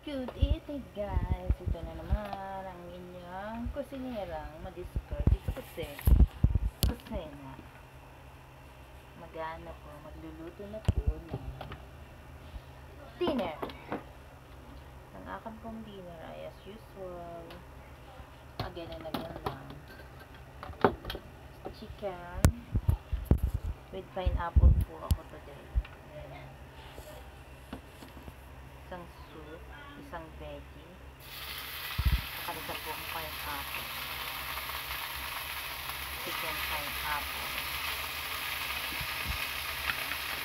Good evening guys! Ito na naman ang inyong kusinerang madiskarte sa kusina. Magana po, magluluto na po ng dinner. Ang akin pong dinner ay as usual. Again and again lang. Chicken with pineapple po ako today. Isang soup, isang veggie, saka isa pong pineapple. Chicken pineapple.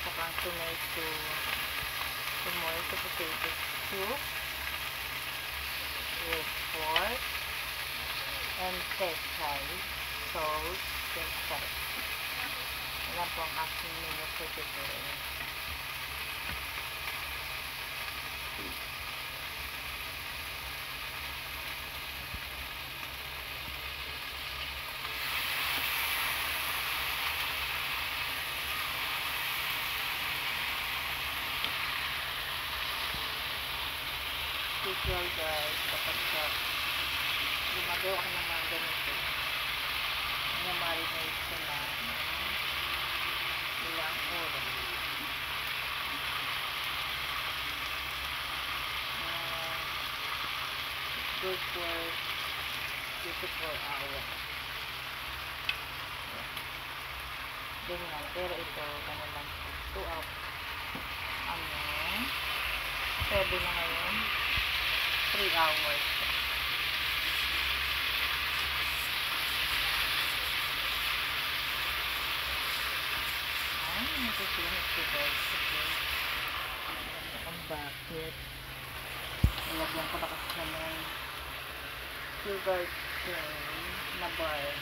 Saka ang tomato potato soup with pork and pechay, sauce, pechay. Yan po ang aking menu for today. Usual guys, kapag gumagawa ka ng mga ganito, na-marinate ko na ilang oras. Good for 2 to 4 hours. Ganyan, pero ito, ano lang, 2 hours. Pwede na ngayon, 3 hours. Nagsusunod ko guys. Ang bucket. Nilagyan ko na kasi ng sugar cane na bar.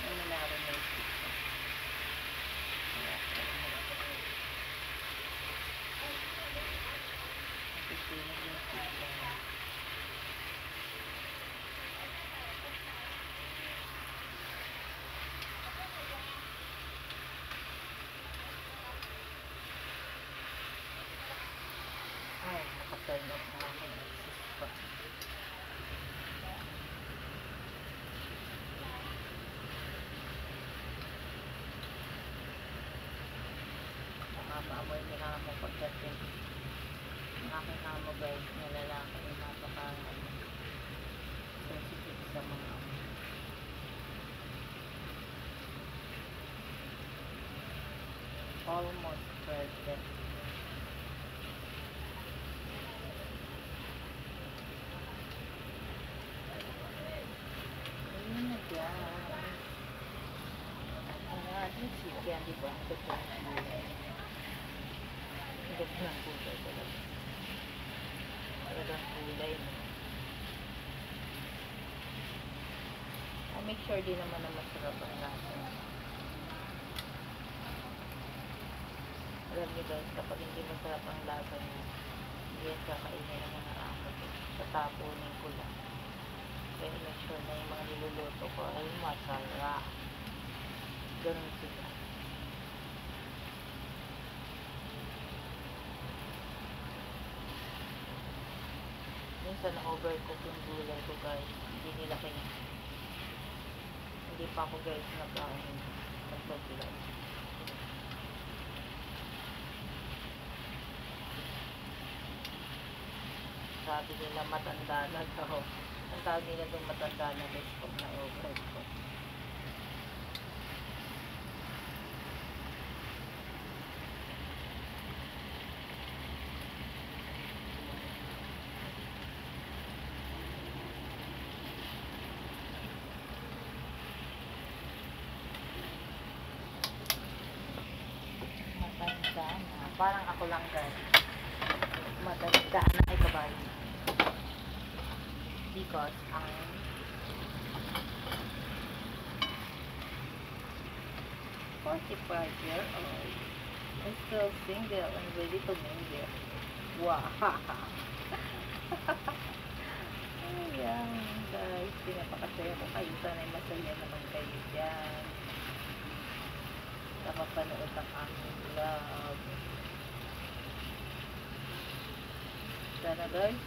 Ang nilarinate ko. Nagsusunod yung sugar. Ay, nakaturn off na ako ng system. Nakapaamoy ni amo pagdating. Ang aking amo guys, na lalaki yung sensitive sa mga amo. Almost perfect. Chicken, di ba? Ito po ang kulay. Ito po ang kulay talaga. Talagang kulay, no? Make sure din naman na masarap ang lasa. Alam niyo guys, kapag hindi masarap ang lasa niya, hindi yan kakainin ng mga amo. Tatapunin ko lang. Kaya make sure na yung mga niluluto ko ay masarap. Ganun sila. Minsan na-overcook yung gulay ko guys. Hindi nila kaya. Hindi pa ako guys nagpag-vlog. Sabi nila matanda na daw. Ang tawag nila doon matanda na guys pag na-overcook. Parang ako lang guys. Matanda na ay babae. Because I'm 45 years old. I'm still single and ready to mingle. Wow! Ayan guys. Pinapakasaya ko kayo. Sana'y masaya naman kayo dyan. Nakapanood ng aking vlog. Sana guys,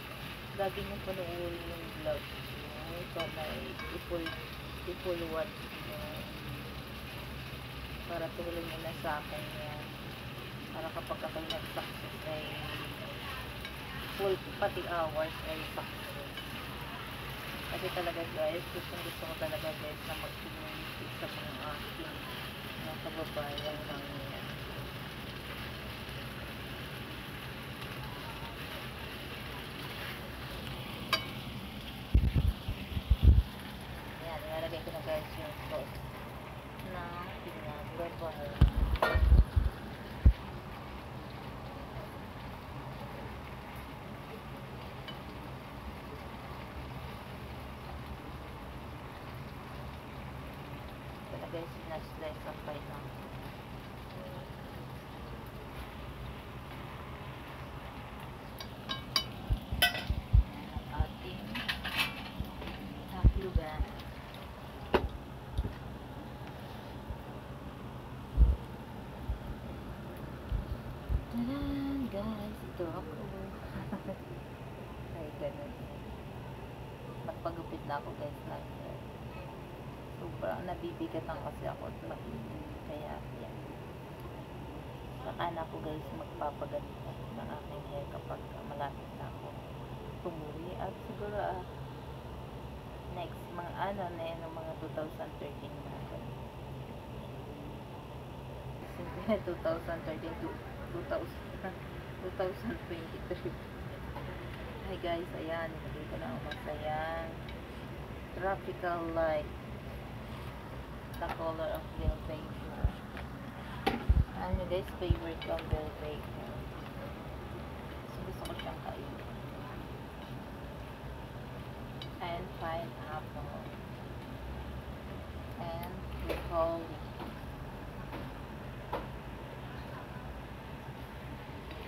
lagi nyo panoorin yung vlog nyo. So, may ipul watch nyo. Para tulong nyo na sa akin yan. Para kapag kayo nag-success ay full pati hours ay success. Kasi talaga guys, gusto ko talaga guys na mag-communicate sa mga aking mga kababayan lang yan. Ayan, nilalagay ko na guys yung sauce na pinagbabahay. Guys, sinaslice ang paitang ating taklugan. Taran guys, ito ako. Ay ganun, magpagupit na ako guys na sobrang nabibigatan kasi ako at mahilig, kaya yan, saka na ako guys magpapaganito ng aking hair kapag malapit na ako tumuli. At siguro next mga na yan, mga 2013 na ako, 2013 to 2023. Hi guys, ayan, nilagay ko na ang masayang tropical light, the color of Velvet. Ano guys, favorite ko ang Velvet. Gusto ko siyang kainin. And pineapple. And broccoli.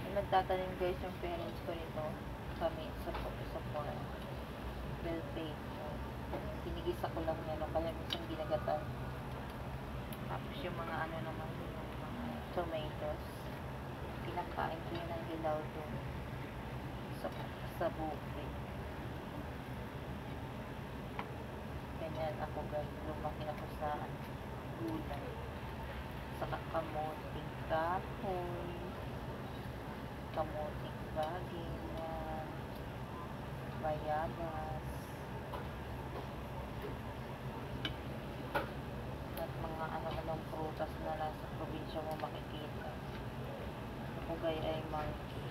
Nagtatanim guys yung parents ko nito kami sa farm. Velvet. Pinigisa ko lang yan, kaya minsan ginagatan. Tapos yung mga ano naman, yung mga tomatoes, pinakain ko yun ng hilaw doon sa bukid. Ganyan ako guys, lumaki ako sa gulay, sa kamoting kahoy, kamoting baging, bayabas, at mga ano-anong prutas na nasa probinsya mo makikita. Ako gaya ay monkey.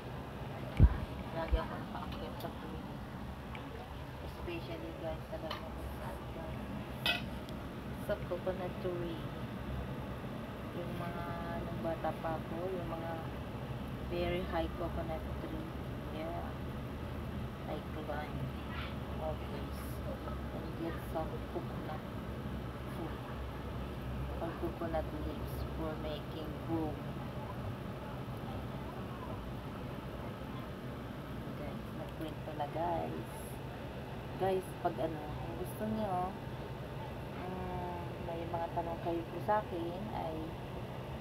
Lagi ako nakaakyat sa puno. Especially guys, talaga sa coconut tree. Yung mga nung bata pa ako, yung mga very high coconut tree. Yeah. I climb always and get some coconut food or coconut leaves for making broom. Guys, nagkwento na guys. Guys, pag ano, kung gusto niyo may mga tanong kayo po sa akin ay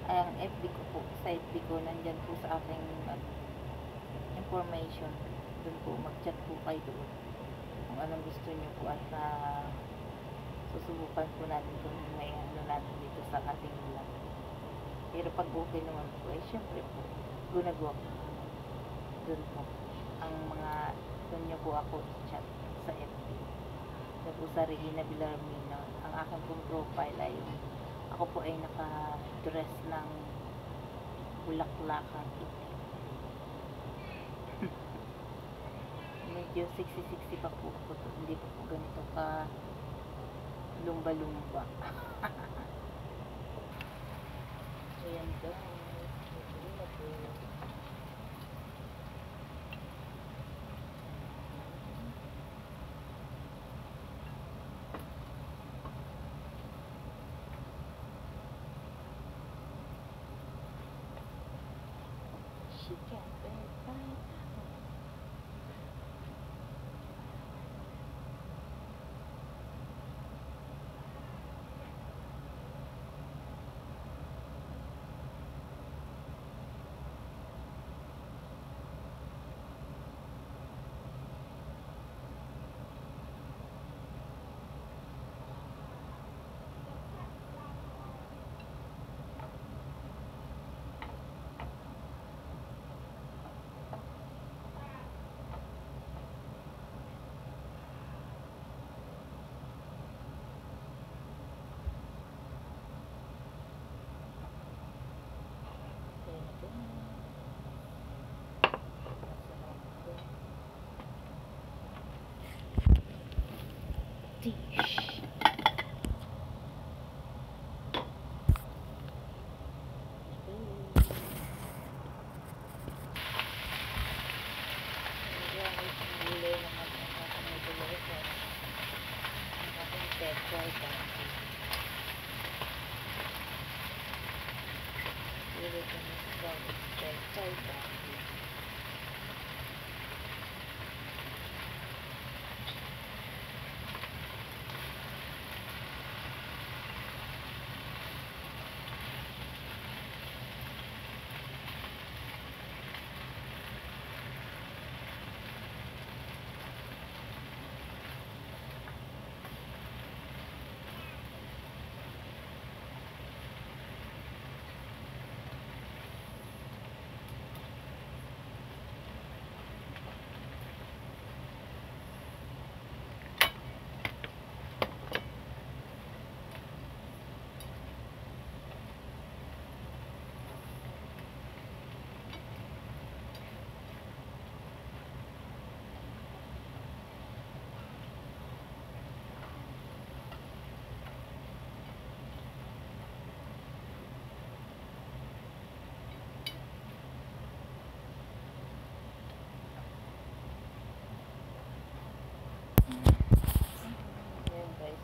ang FB ko po, sa FB ko nandyan po sa aking information. Doon po, mag-chat po kayo doon kung anong gusto nyo po at susubukan po natin kung may ano natin dito sa ating vlog. Pero pag okay naman po, eh syempre po, gunagawa po doon po ang mga, doon nyo po ako chat sa FB. Doon po sa Regina Villarmino. Ang aking pong profile ay ako po ay naka-dress ng bulaklakang itim. Medyo 60-60 pa po ako. Hindi pa po ganito ka lumba-lumba. Ayan guys. Chicken, bye. dish.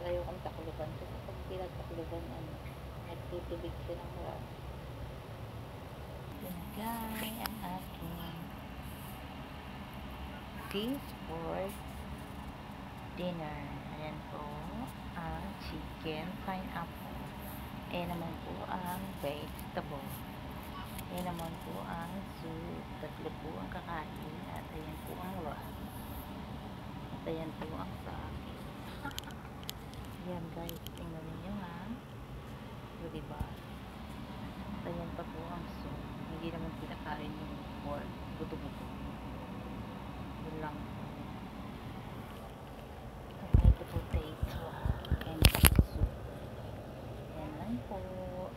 Ayaw kong takluban kasi pag pinagtakluban nagtutubig siya ng marami. Tinagay ang aking dish for dinner. Ayan po ang chicken pineapple. Ayan naman po ang vegetable. Ayan naman po ang soup. Tatlo po ang kakain. At ayan po ang rice. At ayan po ang sa akin. Yan guys, tingnan ninyo ha. So, diba? At ayan pa po ang soup. Hindi naman pinakain yung pork. Buto-buto. Yun lang. May potato and soup. Yan lang po.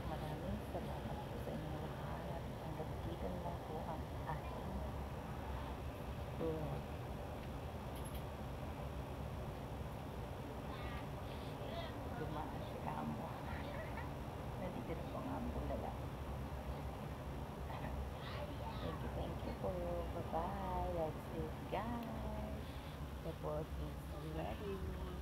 Maraming salamat po sa inyo lahat. Hanggang dito na lang po ang aking vlog. Dumaan si Amo. Nandito na po ang Amo lala. Thank you po. Bye-bye. That's it guys. The board is ready.